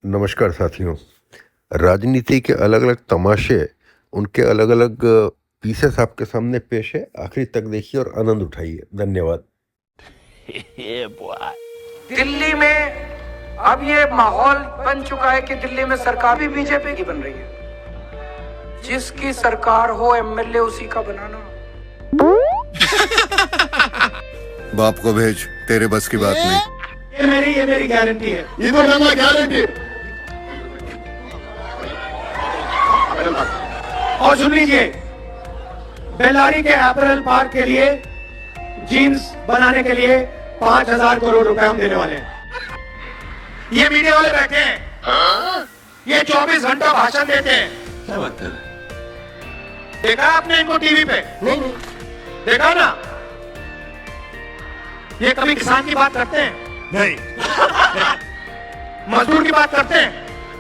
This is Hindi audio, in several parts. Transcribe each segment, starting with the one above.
नमस्कार साथियों। राजनीति के अलग-अलग तमाशे, उनके अलग-अलग पीसेस आपके सामने पेश है। आखिरी तक देखिए और आनंद उठाइए। धन्यवाद। दिल्ली में अब ये माहौल बन चुका है कि दिल्ली में सरकार भी बीजेपी की बन रही है। जिसकी सरकार हो एमएलए उसी का बनाना। बाप को भेज, तेरे बस की बात नहीं। ये मेरी गारंटी है। ये तो नंगा गारंटी। और सुन लीजिए, बेलारी के अपैरल पार्क के लिए जीन्स बनाने के लिए 5,000 करोड़ रुपए हम देने वाले हैं। ये मीडिया वाले बैठे हैं, ये 24 घंटा भाषण देते हैं। क्या बात है? देखा आपने इनको टीवी पे? नहीं। देखा ना? ये कभी किसान की बात करते हैं? नहीं मजदूर की बात करते हैं?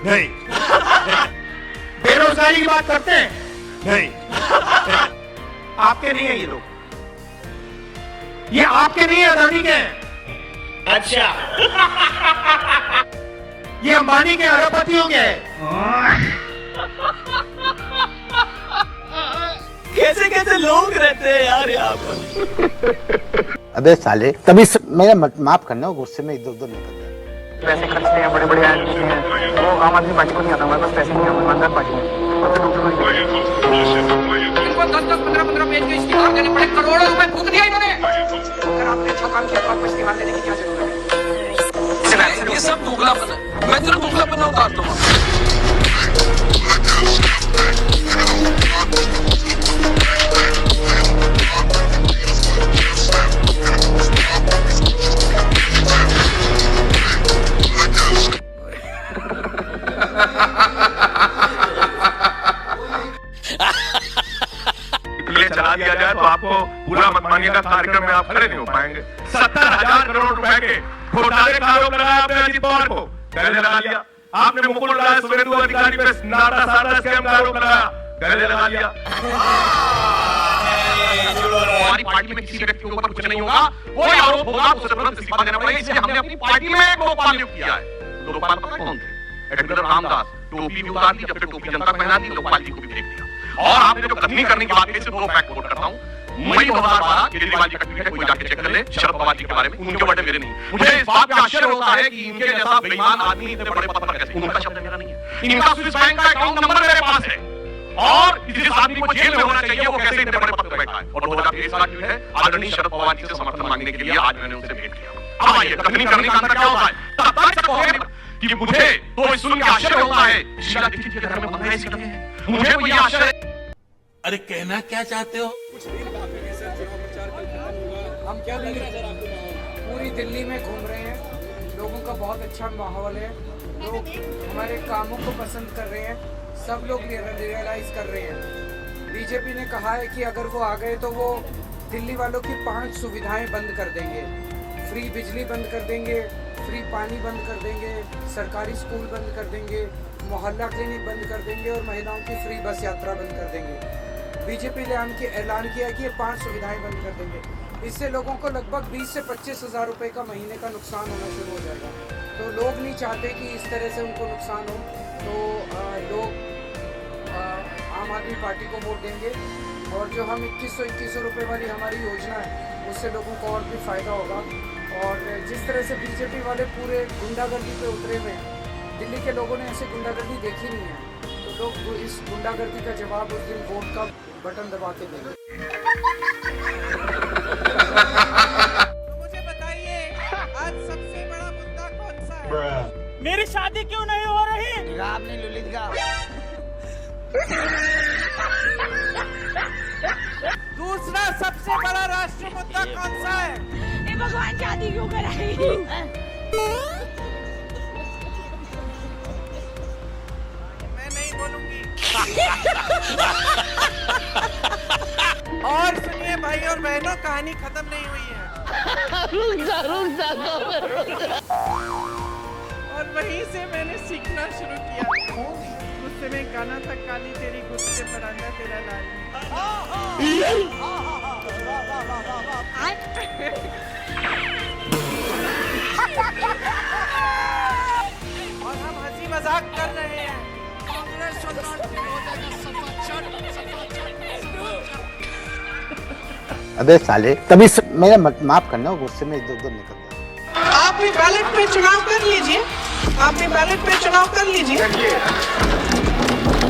नहीं बेरोजगारी की बात करते हैं? नहीं। आपके नहीं है ये लोग, ये आपके नहीं है, अदानी के हैं। अच्छा। ये अंबानी के, अरबपतियों के हैं। कैसे कैसे लोग रहते हैं यार यहाँ पर। अबे साले तभी मेरा माफ करना, गुस्से में इधर उधर निकल गया। पैसे खर्चते हैं, बड़े बड़े आदमी हैं, वो आम आदमी पार्टी को नहीं आता, हमारे पास पैसे नहीं है, ईमानदार पार्टी है। इनको 10-10, 15-15 पेज के इश्तिहार देने पड़े, करोड़ों रुपए फूंक दिया इन्होंने। अगर आपने अच्छा काम किया तो आपको इश्तिहार देने की क्या जरूरत है? ये सब दोगलापन है, मैं तेरा दोगलापन उतारता हूँ। चला दिया जाए तो आपको पूरा मत मांगेगा कार्यक्रम में आप खड़े नहीं हो पाएंगे। 70,000 करोड़ रुपए के घोटाले का आरोप लगाया आपने अजीत पवार को, गले लगा लिया। आपने मुकुल राय सुवेंदु अधिकारी पे नाटा साटा स्कैम का आरोप लगाया, गले लगा लिया। हमारी पार्टी में किसी व्यक्ति के ऊपर कुछ नहीं होगा, कोई आरोप होगा उसे तुरंत इस्तीफा देना पड़ेगा। इसलिए हमने अपनी पार्टी में एक लोकपाल नियुक्त किया है। लोकपाल पता कौन थे? एडमिरल रामदास। टोपी भी उतार दी, जब तक टोपी जनता को पहना दी, लोकपाल जी को भी फेंक दिया। और आपने जो कथनी करने की बात की, सिर्फ 2 फैक्ट कोट करता हूं। मई 2012 केजरीवाल जी का ट्वीट है, कोई जाके चेक कर ले, शरद पवार जी के बारे में, उनके वर्ड मेरे नहीं। मुझे इस बात का आश्चर्य होता है कि इनके जैसा बेईमान आदमी इतने बड़े पद पर कैसे, उनका शब्द मेरा नहीं है। इनका स्विस बैंक का अकाउंट नंबर मेरे पास है, और जिस आदमी को जेल में होना चाहिए वो कैसे इतने बड़े पद पर बैठा है। और 2023 का ट्वीट है, आदरणीय शरद पवार जी से समर्थन मांगने के लिए आज मैंने उनसे भेंट किया। अब आइए, कथनी करने का अंतर क्या होता है? तब तक कहोगे कि मुझे तो सुन के आश्चर्य होता है, शीला दीक्षित के घर में 15 ऐसे लगे हैं, मुझे वो ये आश्चर्य। अरे कहना क्या चाहते हो? हम क्या करें? पूरी दिल्ली में घूम रहे हैं, लोगों का बहुत अच्छा माहौल है, लोग हमारे कामों को पसंद कर रहे हैं, सब लोग रियलाइज कर रहे हैं। बीजेपी ने कहा है कि अगर वो आ गए तो वो दिल्ली वालों की 5 सुविधाएं बंद कर देंगे। फ्री बिजली बंद कर देंगे, फ्री पानी बंद कर देंगे, सरकारी स्कूल बंद कर देंगे, मोहल्ला क्लिनिक बंद कर देंगे और महिलाओं की फ्री बस यात्रा बंद कर देंगे। बीजेपी ने ऐलान किया कि ये 5 सुविधाएं बंद कर देंगे। इससे लोगों को लगभग 20 से 25 हज़ार रुपये का महीने का नुकसान होना शुरू हो जाएगा। तो लोग नहीं चाहते कि इस तरह से उनको नुकसान हो, तो लोग आम आदमी पार्टी को वोट देंगे। और जो हम 2100 रुपये वाली हमारी योजना है, उससे लोगों को और भी फ़ायदा होगा। और जिस तरह से बीजेपी वाले पूरे गुंडागर्दी पे उतरे हुए हैं, दिल्ली के लोगों ने ऐसे गुंडागर्दी देखी नहीं है, तो लोग इस गुंडागर्दी का जवाब उस दिन वोट का बटन दबा के देंगे। मुझे बताइए, आज सबसे बड़ा मुद्दा कौन सा है? मेरी शादी क्यों नहीं हो रही? आपने ललित का दूसरा सबसे बड़ा राष्ट्रीय मुद्दा कौन सा है? भगवान शादी क्यों कराई? मैं नहीं बोलूंगी। और सुनिए भाई और बहनों, कहानी खत्म नहीं हुई है। रुक जा और वहीं से मैंने सीखना शुरू किया। उस समय गाना था, काली तेरी गुस्से पर आंदा तेरा लाल। और हम हंसी मजाक कर रहे हैं। कांग्रेस और लौटने हो जाएगा अबे साले तभी मेरा माफ करना, गुस्से में इधर उधर निकल गया। आप भी बैलेट पे चुनाव कर लीजिए, आप भी बैलेट पे चुनाव कर लीजिए,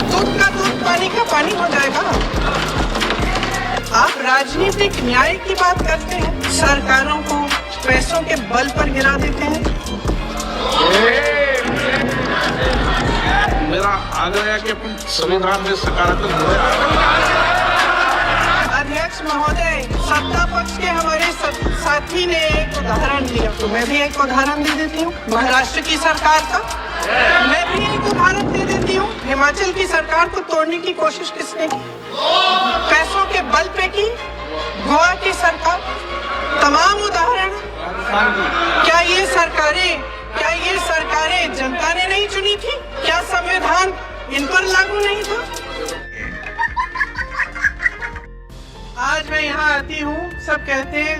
दूध का दूध पानी का पानी हो जाएगा। आप राजनीतिक न्याय की बात करते हैं, सरकारों को पैसों के बल पर गिरा देते हैं। मेरा आग्रह है कि अपन संविधान में सकारात्मक अध्यक्ष महोदय, सत्ता पक्ष के हमारे साथी ने एक उदाहरण दिया, तो मैं भी एक उदाहरण दे देती हूँ महाराष्ट्र की सरकार का। मैं भी एक उदाहरण दे देती हूँ हिमाचल की सरकार को तोड़ने की कोशिश किसने की, पैसों के बल पे की गोवा की सरकार। तमाम उदाहरण। क्या ये सरकारें जनता ने नहीं चुनी थी? क्या संविधान इन पर लागू नहीं था? आज मैं यहाँ आती हूँ, सब कहते हैं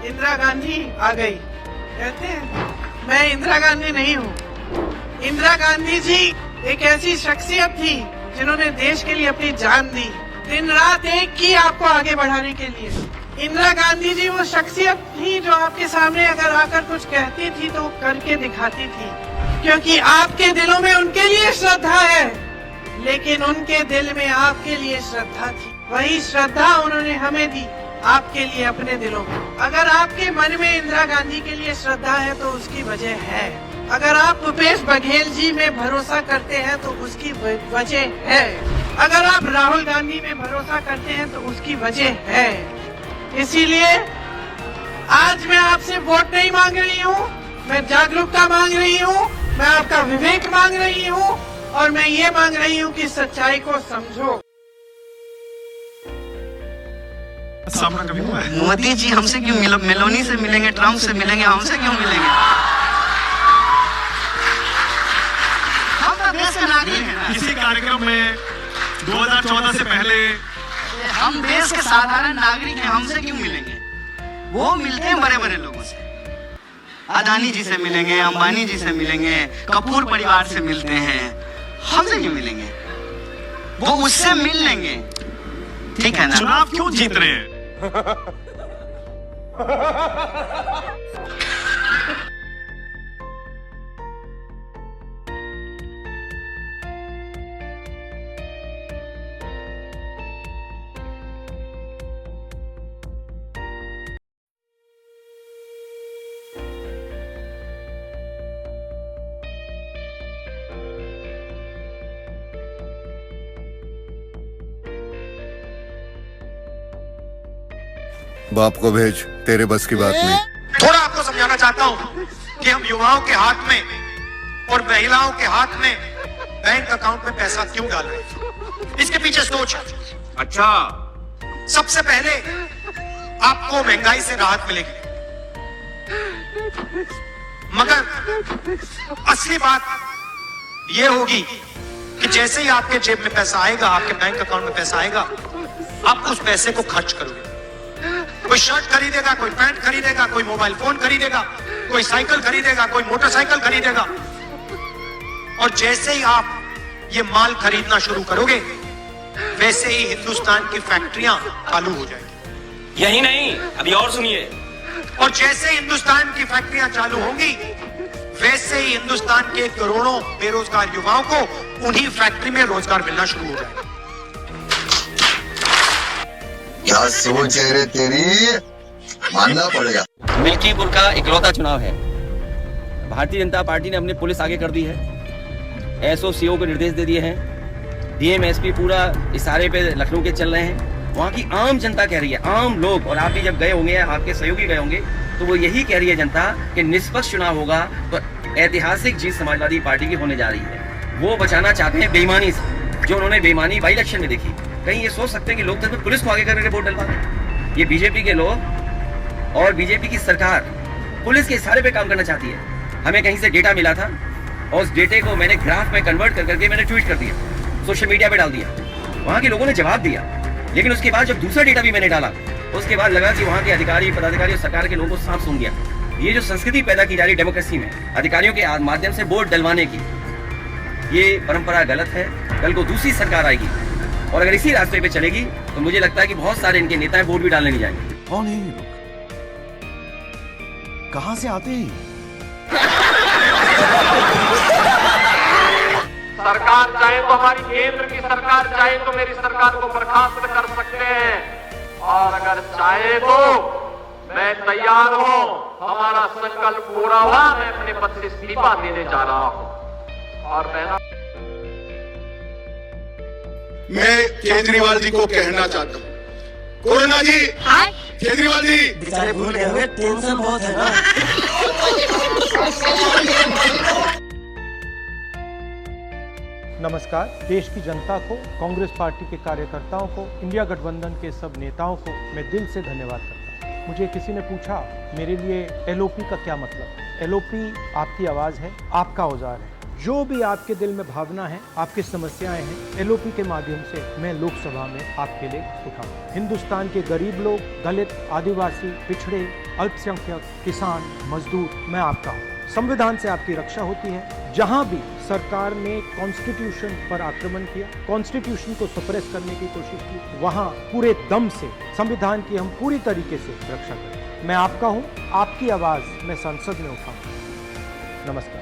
इंदिरा गांधी आ गई, कहते हैं मैं इंदिरा गांधी नहीं हूँ। इंदिरा गांधी जी एक ऐसी शख्सियत थी जिन्होंने देश के लिए अपनी जान दी, दिन रात एक की आपको आगे बढ़ाने के लिए। इंदिरा गांधी जी वो शख्सियत थी जो आपके सामने अगर आकर कुछ कहती थी तो करके दिखाती थी, क्योंकि आपके दिलों में उनके लिए श्रद्धा है, लेकिन उनके दिल में आपके लिए श्रद्धा थी। वही श्रद्धा उन्होंने हमें दी आपके लिए अपने दिलों में। अगर आपके मन में इंदिरा गांधी के लिए श्रद्धा है तो उसकी वजह है। अगर आप भूपेश बघेल जी में भरोसा करते हैं तो उसकी वजह है। अगर आप राहुल गांधी में भरोसा करते हैं तो उसकी वजह है। इसीलिए आज मैं आपसे वोट नहीं मांग रही हूँ, मैं जागरूकता मांग रही हूँ, मैं आपका विवेक मांग रही हूँ, और मैं ये मांग रही हूँ कि सच्चाई को समझो। सामना कभी हुआ है? मोदी जी हमसे क्यों मेलोनी से मिलेंगे, ट्रम्प से मिलेंगे, हमसे क्यों मिलेंगे? हम तो देश के नागरिक हैं। किसी कार्यक्रम में 2014 से पहले हम देश के साधारण नागरिक हैं, हमसे क्यों मिलेंगे? वो मिलते हैं बड़े बड़े लोगों से, अदानी जी से मिलेंगे, अंबानी जी से मिलेंगे, कपूर परिवार से मिलते हैं, हमसे क्यों मिलेंगे? वो उससे मिल लेंगे, ठीक है ना? चुनाव क्यों जीत रहे हैं? बाप को भेज, तेरे बस की बात नहीं। थोड़ा आपको समझाना चाहता हूं कि हम युवाओं के हाथ में और महिलाओं के हाथ में बैंक अकाउंट में पैसा क्यों डाल रहे हैं। इसके पीछे सोच है। अच्छा, सबसे पहले आपको महंगाई से राहत मिलेगी, मगर असली बात यह होगी कि जैसे ही आपके जेब में पैसा आएगा, आपके बैंक अकाउंट में पैसा आएगा, आप उस पैसे को खर्च करोगे। कोई शर्ट खरीदेगा, कोई पैंट खरीदेगा, कोई मोबाइल फोन खरीदेगा, कोई साइकिल खरीदेगा, कोई मोटरसाइकिल खरीदेगा, और जैसे ही आप ये माल खरीदना शुरू करोगे, वैसे ही हिंदुस्तान की फैक्ट्रियां चालू हो जाएगी। यही नहीं, अभी और सुनिए। और जैसे ही हिंदुस्तान की फैक्ट्रियां चालू होंगी, वैसे ही हिंदुस्तान के करोड़ों बेरोजगार युवाओं को उन्हीं फैक्ट्री में रोजगार मिलना शुरू हो जाएगा। क्या सोच है रे तेरी, मानना पड़ेगा। मिल्कीपुर का इकलौता चुनाव है। भारतीय जनता पार्टी ने अपनी पुलिस आगे कर दी है, एसओसीओ को निर्देश दे दिए हैं, डीएम एसपी पूरा इशारे पे लखनऊ के चल रहे हैं। वहाँ की आम जनता कह रही है, आम लोग, और आप भी जब गए होंगे, आपके सहयोगी गए होंगे, तो वो यही कह रही है जनता कि निष्पक्ष चुनाव होगा तो ऐतिहासिक जीत समाजवादी पार्टी की होने जा रही है। वो बचाना चाहते हैं बेईमानी से, जो उन्होंने बेईमानी बाई इलेक्शन में देखी। कहीं ये सोच सकते हैं कि लोकतंत्र में पुलिस को आगे करके वोट डलवा दें। ये बीजेपी के लोग और बीजेपी की सरकार पुलिस के इशारे पे काम करना चाहती है। हमें कहीं से डेटा मिला था और उस डेटे को मैंने ग्राफ में कन्वर्ट करके मैंने ट्वीट कर दिया, सोशल मीडिया पे डाल दिया। वहाँ के लोगों ने जवाब दिया, लेकिन उसके बाद जब दूसरा डेटा भी मैंने डाला, उसके बाद लगा कि वहाँ के अधिकारी, पदाधिकारी और सरकार के लोगों को साफ सूंघ गया। ये जो संस्कृति पैदा की जा रही डेमोक्रेसी में, अधिकारियों के माध्यम से वोट डलवाने की, ये परंपरा गलत है। कल को दूसरी सरकार आएगी और अगर इसी रास्ते पे चलेगी तो मुझे लगता है कि बहुत सारे इनके नेता वोट भी डालने नहीं जाएंगे। कौन है ये लोग? कहां से आते हैं? सरकार चाहे तो हमारी केंद्र की सरकार चाहे तो मेरी सरकार को बर्खास्त कर सकते हैं, और अगर चाहे तो मैं तैयार हूं, हमारा संकल्प पूरा हुआ, मैं अपने पद से इस्तीफा देने जा रहा हूं। और मैं केजरीवाल जी को कहना चाहता हूं, कोरोना जी, केजरीवाल जी बेचारे भूल गए होंगे, टेंशन बहुत है ना। नमस्कार। देश की जनता को, कांग्रेस पार्टी के कार्यकर्ताओं को, इंडिया गठबंधन के सब नेताओं को मैं दिल से धन्यवाद करता हूँ। मुझे किसी ने पूछा मेरे लिए एलओपी का क्या मतलब है। एलओपी आपकी आवाज़ है, आपका औजार है। जो भी आपके दिल में भावना है, आपकी समस्याएं हैं, एलओपी के माध्यम से मैं लोकसभा में आपके लिए उठाऊंगा। हिंदुस्तान के गरीब लोग, दलित, आदिवासी, पिछड़े, अल्पसंख्यक, किसान, मजदूर, मैं आपका हूँ। संविधान से आपकी रक्षा होती है। जहां भी सरकार ने कॉन्स्टिट्यूशन पर आक्रमण किया, कॉन्स्टिट्यूशन को सप्रेस करने की कोशिश की, वहां पूरे दम से संविधान की हम पूरी तरीके से रक्षा करें। मैं आपका हूं, आपकी आवाज मैं संसद में उठाऊंगा। नमस्कार।